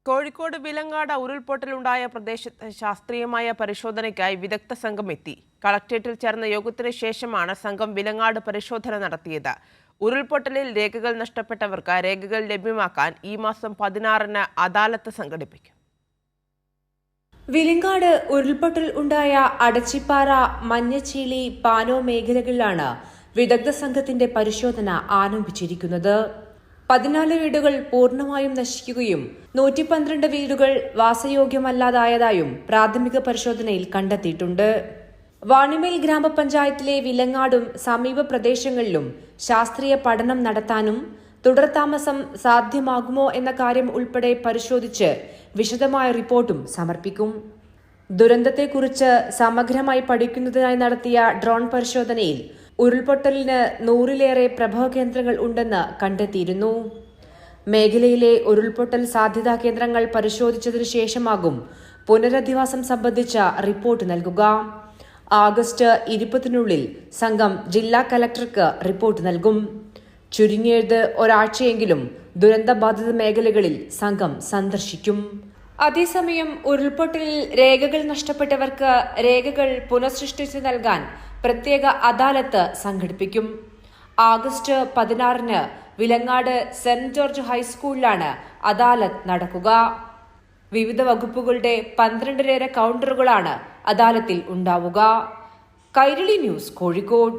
കോഴിക്കോട് വിലങ്ങാട് ഉരുൾപൊട്ടലുണ്ടായ പ്രദേശത്ത് ശാസ്ത്രീയമായ പരിശോധനയ്ക്കായി വിദഗ്ധ സംഘം എത്തി. കളക്ടറേറ്റിൽ ചേർന്ന യോഗത്തിന് ശേഷമാണ് സംഘം വിലങ്ങാട് പരിശോധന നടത്തിയത്. ഉരുൾപൊട്ടലിൽ രേഖകൾ നഷ്ടപ്പെട്ടവർക്ക് രേഖകൾ ലഭ്യമാക്കാൻ ഈ മാസം 16-ന് അദാലത്ത് സംഘടിപ്പിക്കും. വിലങ്ങാട് ഉരുൾപൊട്ടൽ ഉണ്ടായ അടച്ചിപ്പാറ, മഞ്ഞച്ചീളി, പാനോ മേഖലകളിലാണ് വിദഗ്ധ സംഘത്തിന്റെ പരിശോധന ആരംഭിച്ചിരിക്കുന്നത്. 14 വീടുകൾ പൂർണ്ണമായും നശിക്കുകയും 112 വീടുകൾ വാസയോഗ്യമല്ലാതായതായും പ്രാഥമിക പരിശോധനയിൽ കണ്ടെത്തിയിട്ടുണ്ട്. വാണിമേൽ ഗ്രാമപഞ്ചായത്തിലെ വിലങ്ങാടും സമീപ പ്രദേശങ്ങളിലും ശാസ്ത്രീയ പഠനം നടത്താനും തുടർതാമസം സാധ്യമാകുമോ എന്ന കാര്യം ഉൾപ്പെടെ പരിശോധിച്ച് വിശദമായ റിപ്പോർട്ടും സമർപ്പിക്കും. ദുരന്തത്തെക്കുറിച്ച് സമഗ്രമായി പഠിക്കുന്നതിനായി നടത്തിയ ഡ്രോൺ പരിശോധനയിൽ ഉരുൾപൊട്ടലിന് 100-ലേറെ പ്രഭവകേന്ദ്രങ്ങൾ ഉണ്ടെന്ന് കണ്ടെത്തിയിരുന്നു. മേഖലയിലെ ഉരുൾപൊട്ടൽ സാധ്യതാ കേന്ദ്രങ്ങൾ പരിശോധിച്ചതിനു ശേഷമാകും പുനരധിവാസം സംബന്ധിച്ച റിപ്പോർട്ട് നൽകുക. ആഗസ്റ്റ് 20-നുള്ളിൽ സംഘം ജില്ലാ കലക്ടർക്ക് റിപ്പോർട്ട് നൽകും. ചുരുങ്ങിയത് ഒരാഴ്ചയെങ്കിലും ദുരന്തബാധിത മേഖലകളിൽ സംഘം സന്ദർശിക്കും. അതേസമയം ഉരുൾപൊട്ടലിൽ രേഖകൾ നഷ്ടപ്പെട്ടവർക്ക് രേഖകൾ പുനഃസൃഷ്ടിച്ച് നൽകാൻ പ്രത്യേക അദാലത്ത് സംഘടിപ്പിക്കും. ആഗസ്റ്റ് 16-ന് വിലങ്ങാട് സെന്റ് ജോർജ് ഹൈസ്കൂളിലാണ് അദാലത്ത് നടക്കുക. വിവിധ വകുപ്പുകളുടെ 12-ലേറെ കൗണ്ടറുകളാണ് അദാലത്തിൽ ഉണ്ടാവുക. കൈരളി ന്യൂസ്, കോഴിക്കോട്.